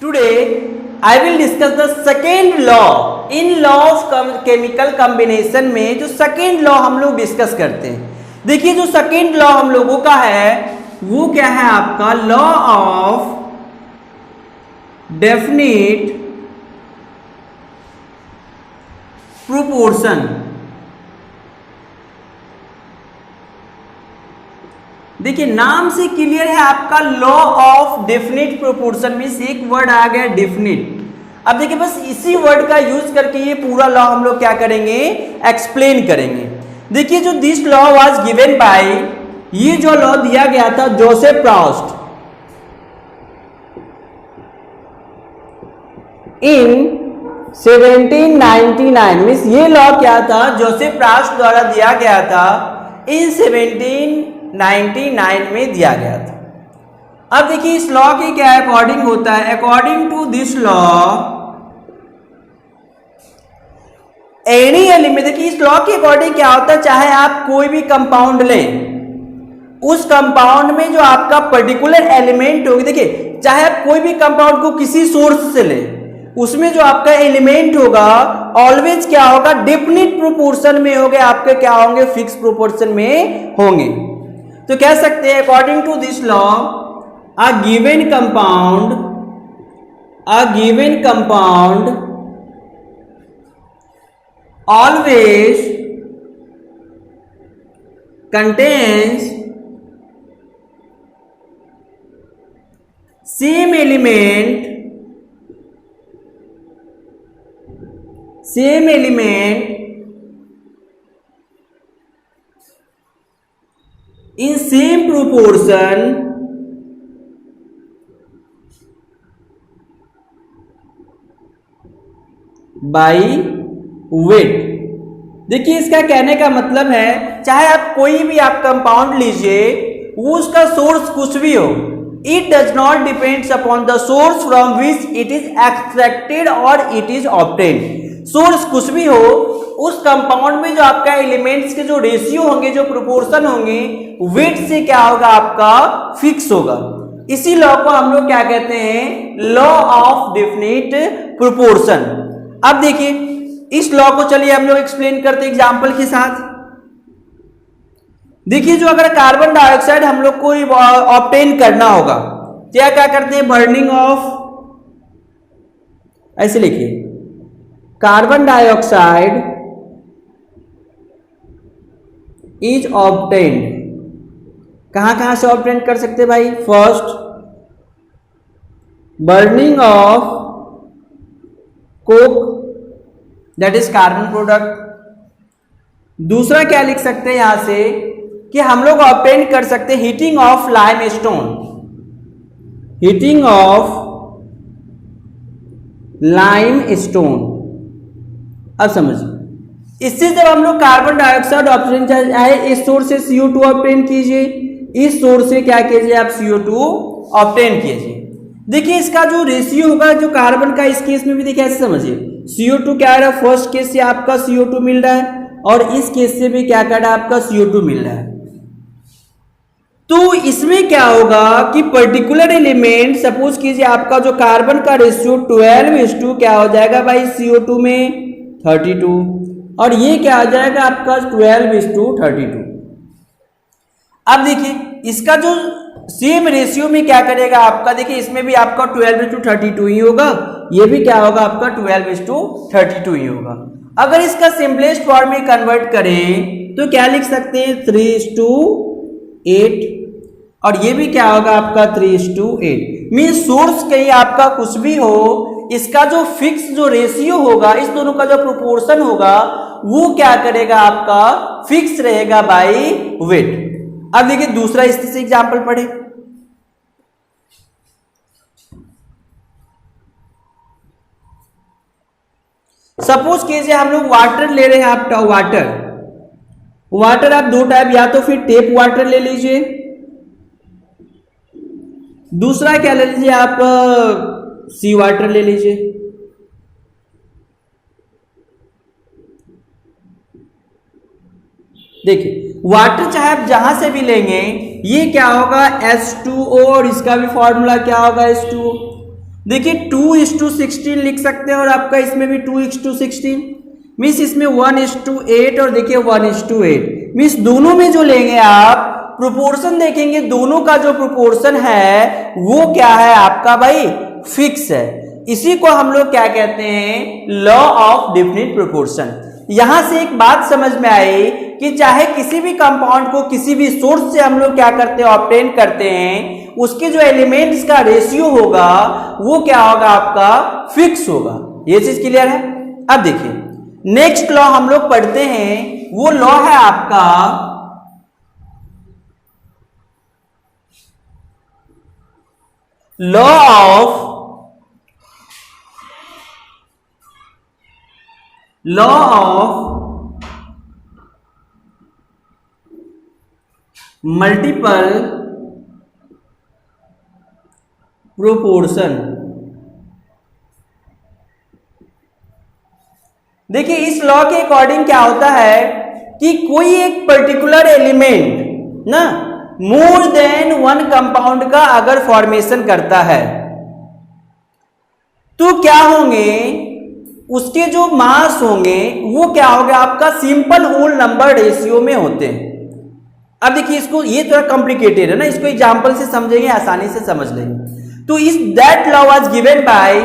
Today I will discuss the second law. In law of chemical combination में जो second law हम लोग discuss करते हैं, देखिए जो सेकेंड लॉ हम लोगों का है वो क्या है आपका लॉ ऑफ डेफिनिट प्रोपोर्शन। देखिए नाम से क्लियर है आपका law of definite proportion means एक वर्ड आ गया डेफिनिट। अब देखिए बस इसी वर्ड का यूज करके ये पूरा लॉ हम लोग क्या करेंगे एक्सप्लेन करेंगे। देखिए जो this law was given bye, ये जो लॉ दिया गया था जोसेफ प्रॉस्ट इन 1799 मींस ये लॉ क्या था जोसेफ प्रॉस्ट द्वारा दिया गया था इन 1799 में दिया गया था। अब देखिए इस लॉ के क्या अकॉर्डिंग होता है, according to this law any element, देखिए इस लॉ के अकॉर्डिंग क्या होता है चाहे आप कोई भी कंपाउंड लें, उस कंपाउंड में जो आपका पर्टिकुलर एलिमेंट होगी, देखिए चाहे आप कोई भी कंपाउंड को किसी सोर्स से लें, उसमें जो आपका एलिमेंट होगा ऑलवेज क्या होगा डेफिनिट प्रोपोर्शन में होंगे, आपके क्या होंगे फिक्स प्रोपोर्शन में होंगे। तो कह सकते हैं according to this law a given compound always contains same element in same proportion by weight. देखिए इसका कहने का मतलब है चाहे आप कोई भी आप कंपाउंड लीजिए वो उसका सोर्स कुछ भी हो, it does not depends upon the source from which it is extracted और इट इज ऑब्टेन्ड। सोर्स कुछ भी हो, उस कंपाउंड में जो आपका एलिमेंट्स के जो रेशियो होंगे, जो प्रोपोर्शन होंगे, वेट से क्या होगा आपका फिक्स होगा। इसी लॉ को हम लोग क्या कहते हैं लॉ ऑफ डेफिनिट प्रोपोर्शन। अब देखिए इस लॉ को चलिए हम लोग एक्सप्लेन करते हैं एग्जांपल के साथ। देखिए जो अगर कार्बन डाइऑक्साइड हम लोग को ऑब्टेन करना होगा, क्या क्या करते हैं बर्निंग ऑफ, ऐसे लिखिए कार्बन डाइऑक्साइड इज ऑब्टेन्ड। कहां से ऑब्टेन कर सकते हैं भाई, first burning of Coke that is carbon product. दूसरा क्या लिख सकते हैं यहां से कि हम लोग ऑब्टेन कर सकते हैं heating of limestone, heating of limestone. अब समझिए इससे जब हम लोग कार्बन डाइऑक्साइड ऑब्टेन चाहे इस सोर्स से CO2 ऑब्टेन कीजिए, इस सोर्स से क्या कीजिए आप CO2 ऑब्टेन कीजिए। देखिए इसका जो रेशियो होगा जो कार्बन का, इस केस में भी देखिए ऐसे समझिए CO2 क्या आ रहा है, फर्स्ट केस से आपका CO2 मिल रहा है और इस केस से भी क्या कर रहा है आपका CO2 मिल रहा है। तो इसमें क्या होगा कि पर्टिकुलर एलिमेंट सपोज कीजिए आपका जो कार्बन का रेशियो 12:2 क्या हो जाएगा भाई CO2 में 32 और ये क्या आ जाएगा आपका 12:32। अब देखिए इसका जो सेम रेशियो में क्या करेगा आपका, देखिए इसमें भी आपका 12:32 ही होगा, ये भी क्या होगा आपका 12:32 ही होगा। अगर इसका सिंपलेस्ट फॉर्म में कन्वर्ट करें तो क्या लिख सकते हैं 3:8 और ये भी क्या होगा आपका 3:8। मींस सोर्स कहीं आपका कुछ भी हो, इसका जो फिक्स जो रेशियो होगा, इस दोनों का जो प्रोपोर्शन होगा वो क्या करेगा आपका फिक्स रहेगा बाई वेट। अब देखिए दूसरा इससे एग्जांपल पढ़े। सपोज कीजिए हम लोग वाटर ले रहे हैं, आप वाटर आप दो टाइप, या तो फिर टेप वाटर ले लीजिए, दूसरा क्या ले लीजिए आप सी वाटर ले लीजिए। देखिए वाटर चाहे आप जहां से भी लेंगे ये क्या होगा H2O और इसका भी फॉर्मूला क्या होगा H2O। देखिए 2:16 लिख सकते हैं और आपका इसमें भी 2:16 मीन्स इसमें 1:8 और देखिए 1:8 मीन्स दोनों में जो लेंगे आप प्रोपोर्शन देखेंगे, दोनों का जो प्रोपोर्शन है वो क्या है आपका भाई फिक्स है। इसी को हम लोग क्या कहते हैं, लॉ ऑफ डेफिनिट प्रोपोर्शन। यहां से एक बात समझ में आई कि चाहे किसी भी कंपाउंड को किसी भी सोर्स से हम लोग क्या करते हैं, ऑब्टेन करते हैं, उसके जो एलिमेंट्स का रेशियो होगा वो क्या होगा आपका फिक्स होगा। ये चीज क्लियर है। अब देखिए नेक्स्ट लॉ हम लोग पढ़ते हैं, वो लॉ है आपका लॉ ऑफ मल्टीपल प्रोपोर्शन। देखिए इस लॉ के अकॉर्डिंग क्या होता है कि कोई एक पर्टिकुलर एलिमेंट ना मोर देन वन कंपाउंड का अगर फॉर्मेशन करता है तो क्या होंगे, उसके जो मास होंगे वो क्या होगा आपका सिंपल होल नंबर रेशियो में होते हैं। अब देखिए इसको, ये थोड़ा कॉम्प्लिकेटेड है ना, इसको एग्जांपल से समझेंगे आसानी से समझ लेंगे। तो इस that law was given by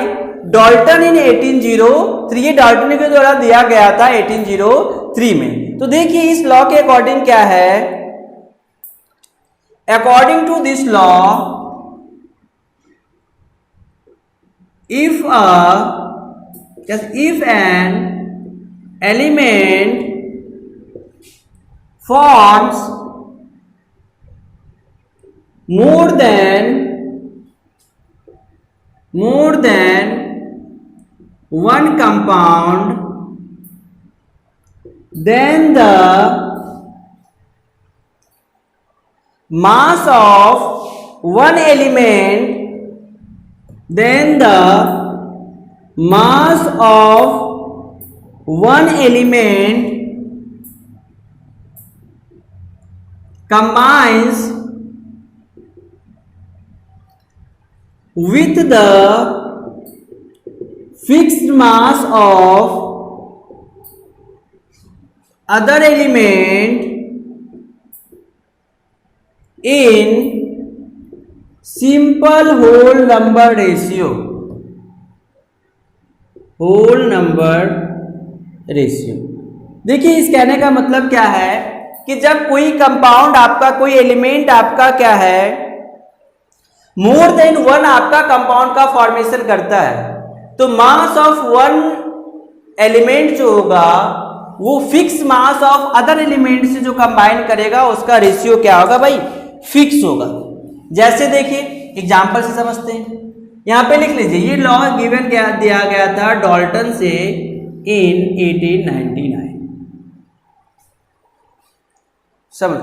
Dalton in 1803, ये डाल्टन के द्वारा दिया गया था 1803 में। तो देखिए इस लॉ के अकॉर्डिंग क्या है, according to this law if an element forms more than one compound, then the mass of one element combines with the fixed mass of other element in simple whole number ratio। देखिए इस कहने का मतलब क्या है कि जब कोई कंपाउंड आपका, कोई एलिमेंट आपका क्या है मोर देन वन आपका कंपाउंड का फॉर्मेशन करता है, तो मास ऑफ वन एलिमेंट जो होगा वो fix mass of other element से जो कंबाइन करेगा उसका रेशियो क्या होगा भाई फिक्स होगा। जैसे देखिए एग्जांपल से समझते हैं, यहां पे लिख लीजिए ये लॉ गिवन दिया गया था डाल्टन से इन 1899। समझ,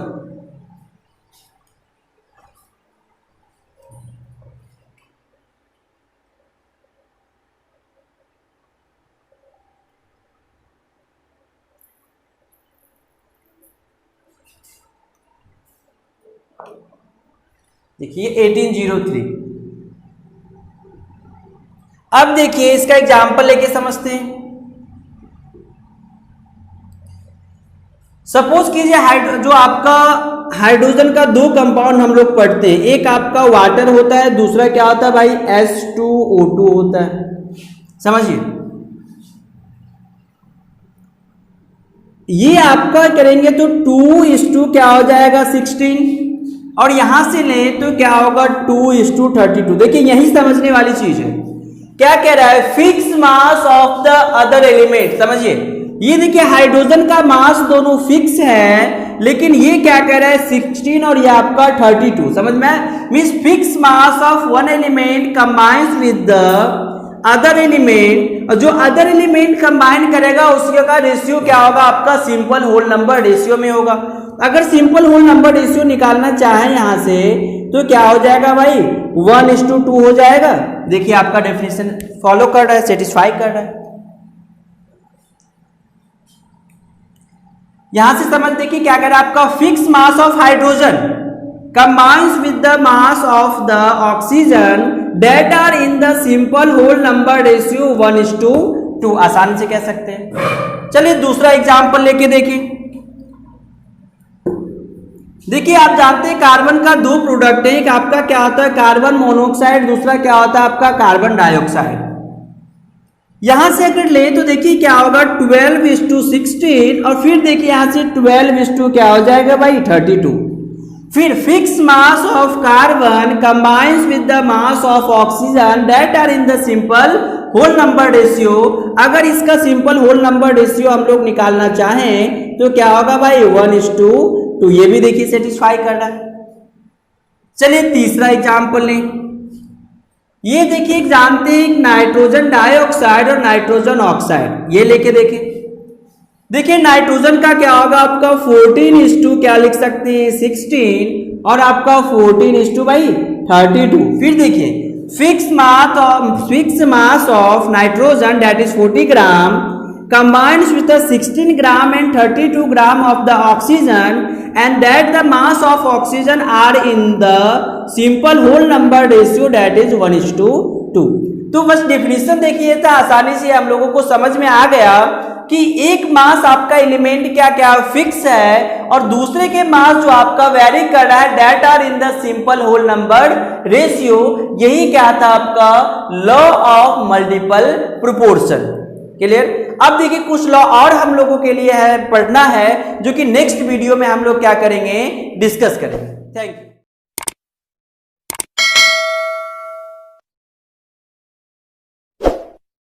देखिए 1803। अब देखिए इसका एग्जाम्पल लेके समझते हैं। सपोज कीजिए जो आपका हाइड्रोजन का दो कंपाउंड हम लोग पढ़ते हैं, एक आपका वाटर होता है, दूसरा क्या होता है भाई H2O2 होता है। समझिए ये आपका करेंगे तो 2:2 क्या हो जाएगा 16, और यहां से ले तो क्या होगा 2:32। देखिए यही समझने वाली चीज है। क्या कह रहा है, fix mass of the other element. समझिए ये देखिए हाइड्रोजन का मास दोनों फिक्स है, लेकिन ये क्या कह रहा है 16 और ये आपका 32। समझ में, means fix mass of one element combines with the other element, और जो अदर एलिमेंट कंबाइन करेगा उसका का रेशियो क्या होगा आपका सिंपल होल नंबर रेशियो में होगा। अगर सिंपल होल नंबर रेशियो निकालना चाहे यहां से तो क्या हो जाएगा भाई 1:2 हो जाएगा। देखिए आपका डेफिनेशन फॉलो कर रहा है, सेटिस्फाई कर रहा है। यहां से समझ देखिए क्या कह रहा है, आपका fix mass of hydrogen combines with the mass of the oxygen that are in the simple whole number ratio 1:2। आसानी से कह सकते हैं। चलिए दूसरा एग्जाम्पल लेके देखिए। देखिए आप जानते हैं कार्बन का दो प्रोडक्ट है, एक आपका क्या होता है कार्बन मोनोऑक्साइड, दूसरा क्या होता है आपका कार्बन डाइऑक्साइड। यहां से अगर ले तो देखिए क्या होगा 12:16 और फिर देखिए यहां से 12 क्या हो जाएगा भाई 32। फिर fixed mass of carbon combines with the mass of oxygen that are in the simple whole number ratio. अगर इसका सिंपल होल नंबर रेशियो हम लोग निकालना चाहें तो क्या होगा भाई 1:2। ये भी देखिए सेटिस्फाई कर रहा है। चलिए तीसरा एग्जाम्पल लें। ये देखिए एक जानते हैं नाइट्रोजन डाइऑक्साइड और नाइट्रोजन ऑक्साइड, ये लेके देखिए नाइट्रोजन का क्या होगा आपका 14:, क्या लिख सकते हैं 16 और आपका 14:32। फिर देखिए fix mass of nitrogen that is 40 gram combines with the 16 gram and 32 gram of the oxygen and that the mass of oxygen are in the simple whole number ratio that is 1:2। तो बस definition देखिए था, आसानी से हम लोगों को समझ में आ गया कि एक मास आपका एलिमेंट क्या क्या फिक्स है और दूसरे के मास जो आपका वेरी कर रहा है that are in the simple whole number ratio. यही क्या था आपका law of multiple proportion. Clear. अब देखिए कुछ लॉ और हम लोगों के लिए है पढ़ना है जो कि नेक्स्ट वीडियो में हम लोग क्या करेंगे डिस्कस करेंगे। Thank you.